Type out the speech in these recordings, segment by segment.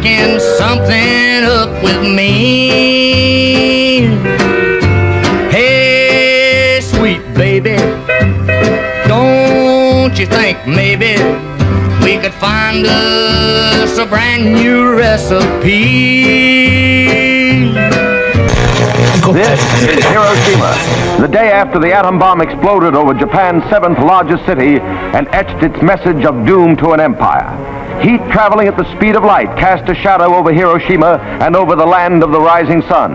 cooking something up with me. Hey, sweet baby, don't you think maybe we could find us a brand new recipe? This is Hiroshima, the day after the atom bomb exploded over Japan's seventh largest city and etched its message of doom to an empire. Heat traveling at the speed of light cast a shadow over Hiroshima and over the land of the rising sun.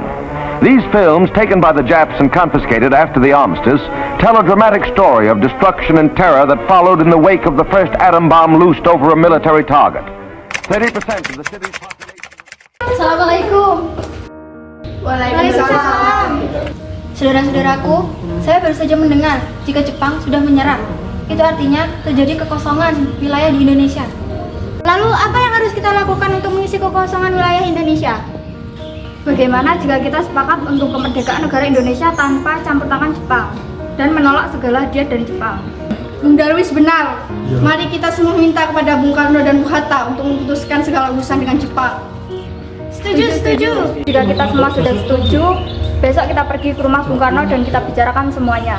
These films, taken by the Japs and confiscated after the armistice, tell a dramatic story of destruction and terror that followed in the wake of the first atom bomb loosed over a military target. 30% of the city's population... Assalamualaikum. Waalaikumsalam. Saudara-saudaraku, saya baru saja mendengar jika Jepang sudah menyerah. Itu artinya terjadi kekosongan wilayah di Indonesia. Lalu apa yang harus kita lakukan untuk mengisi kekosongan wilayah Indonesia? Bagaimana jika kita sepakat untuk kemerdekaan negara Indonesia tanpa campur tangan Jepang dan menolak segala diet dari Jepang? Bung Darwis benar. Mari kita semua minta kepada Bung Karno dan Bung Hatta untuk memutuskan segala urusan dengan Jepang. Setuju. Jika kita semua sudah setuju, besok kita pergi ke rumah Bung Karno dan kita bicarakan semuanya.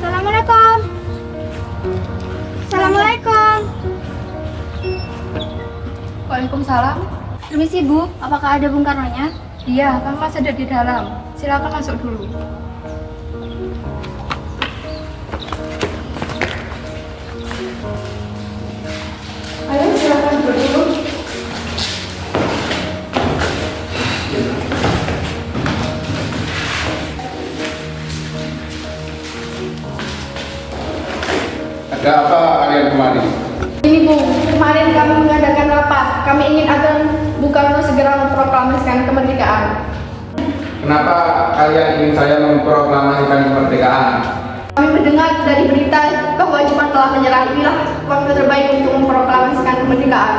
Assalamualaikum. Assalamualaikum. Waalaikumsalam. Permisi Bu, apakah ada Bung Karno-nya? Iya, Kang Mas ada di dalam. Silakan masuk dulu. Ayo silakan duduk dulu. Ada apa kalian kemari? Ini Bu, kemarin kami mengadakan rapat. Kami ingin agar Bung Karno segera memproklamasikan kemerdekaan. Kenapa kalian ingin saya memproklamasikan kemerdekaan? Kami mendengar dari berita bahwa Jepang telah menyerah. Inilah waktu terbaik untuk memproklamasikan kemerdekaan.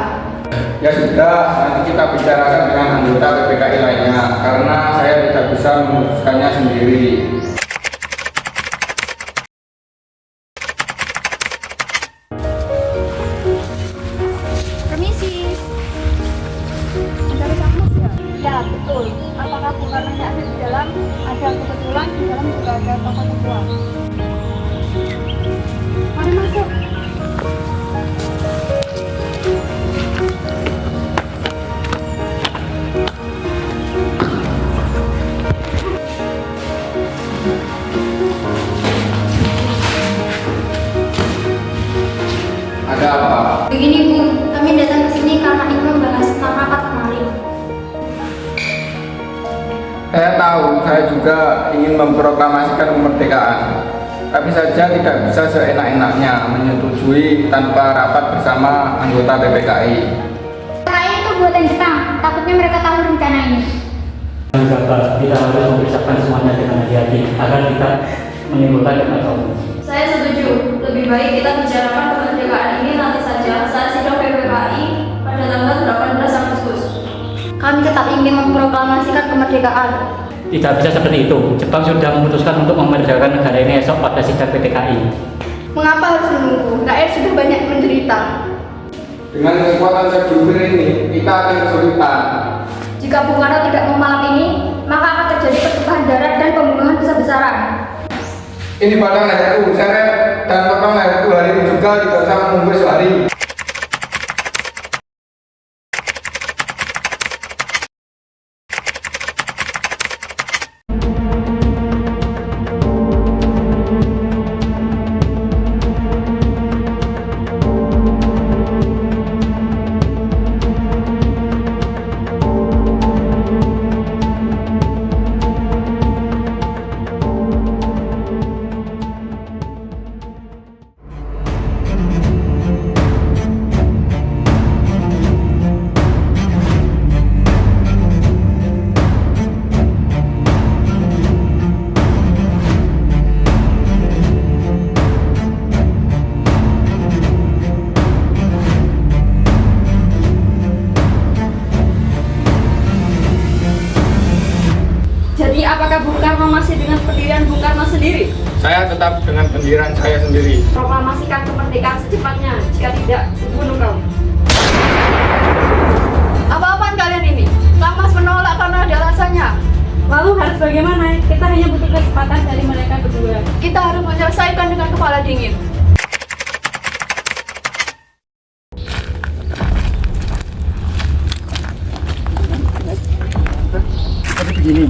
Ya sudah, nanti kita bicarakan dengan anggota PPKI lainnya, karena saya tidak bisa memutuskannya sendiri. Permisi. Mencari Kang Mas ya? Ya, betul. Apakah Bung Karno-nya ada di dalam? Ada, kebetulan di dalam juga ada tokoh ketua. Mari masuk. Ada apa? Begini Bu, kami datang ke sini karena ingin membahas tentang rapat kemarin. Saya tahu, saya juga ingin memproklamasikan kemerdekaan. Tapi saja tidak bisa seenak-enaknya menyetujui tanpa rapat bersama anggota PPKI. Karena itu buatan Jepang. Takutnya mereka tahu rencana ini. Bapak, kita harus memeriksakan semuanya dengan hati-hati agar kita menimbulkan kekacauan. Saya setuju. Lebih baik kita bicarakan kemerdekaan ini nanti saja saat sidang PPKI pada tanggal 18 Agustus. Kami tetap ingin memproklamasikan kemerdekaan. Tidak bisa seperti itu. Jepang sudah memutuskan untuk memerdekakan negara ini esok pada sidang PPKI. Mengapa harus menunggu? Rakyat sudah banyak menderita. Dengan kekuatan segelintir ini, kita akan kesulitan. Jika Bung Karno tidak mau malam ini, maka akan terjadi pertumpahan darah dan pembunuhan besar-besaran. Ini padang leherku, seret dan potong leherku hari ini juga tidak usah menunggu sehari. tetap dengan pendirian saya sendiri. Proklamasikan kemerdekaan secepatnya, jika tidak, bunuh kau. Apa-apaan kalian ini? Lamas menolak karena ada alasannya. Lalu harus bagaimana? Kita hanya butuh kesempatan dari mereka berdua. Kita harus menyelesaikan dengan kepala dingin. Jadi begini,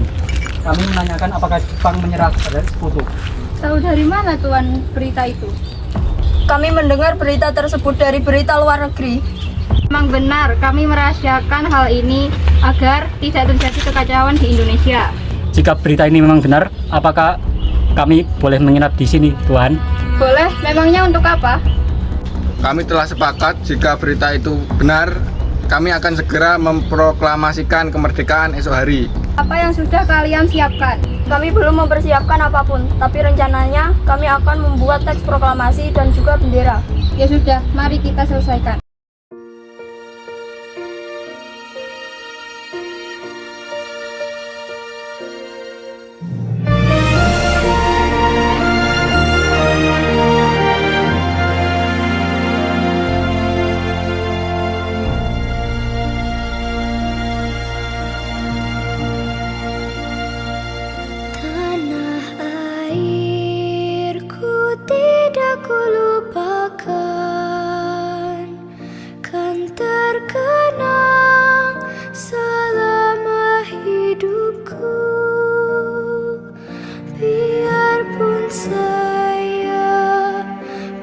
kami menanyakan apakah Jepang menyerah pada sekutu. Tahu dari mana Tuan berita itu? Kami mendengar berita tersebut dari berita luar negeri. Memang benar, kami merahasiakan hal ini agar tidak terjadi kekacauan di Indonesia. Jika berita ini memang benar, apakah kami boleh menginap di sini, Tuan? Boleh, memangnya untuk apa? Kami telah sepakat jika berita itu benar, kami akan segera memproklamasikan kemerdekaan esok hari. Apa yang sudah kalian siapkan? Kami belum mempersiapkan apapun, tapi rencananya kami akan membuat teks proklamasi dan juga bendera. Ya sudah, mari kita selesaikan. Tanah airku tidak kulupakan, kan terkenang selama hidupku. Biarpun saya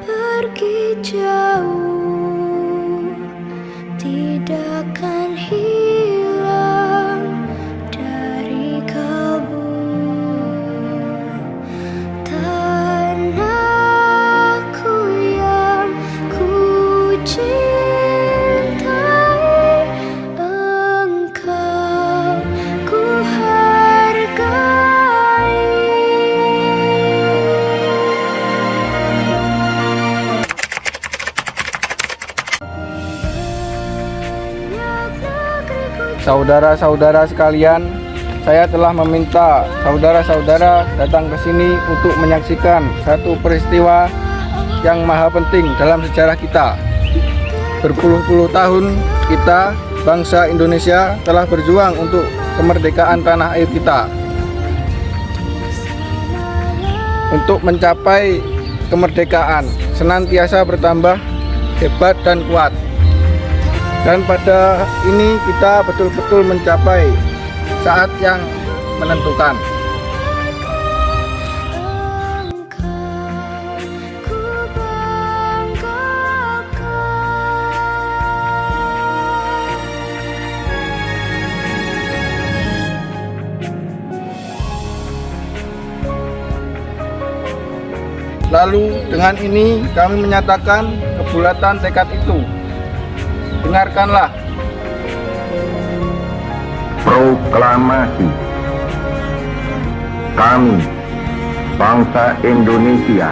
pergi jauh, tidak akan hilang dari kalbu. Tanahku yang ku cintai, engkau ku hargai. Saudara-saudara sekalian, saya telah meminta saudara-saudara datang ke sini untuk menyaksikan satu peristiwa yang maha penting dalam sejarah kita. Berpuluh-puluh tahun kita, bangsa Indonesia, telah berjuang untuk kemerdekaan tanah air kita. Untuk mencapai kemerdekaan, senantiasa bertambah hebat dan kuat. Dan pada ini kita betul-betul mencapai saat yang menentukan. Ku banggakan. Lalu dengan ini kami menyatakan kebulatan tekad itu. Dengarkanlah. Proklamasi. Kami, bangsa Indonesia,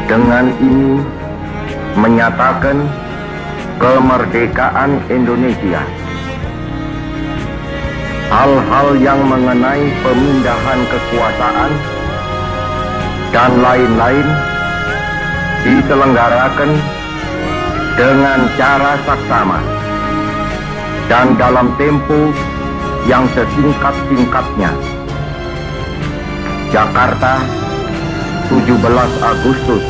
dengan ini menyatakan kemerdekaan Indonesia. Hal-hal yang mengenai pemindahan kekuasaan dan lain-lain diselenggarakan dengan cara saksama dan dalam tempo yang sesingkat-singkatnya. Jakarta, 17 Agustus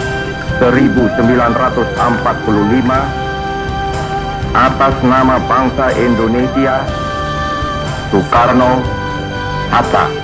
1945, atas nama bangsa Indonesia, Soekarno, Hatta.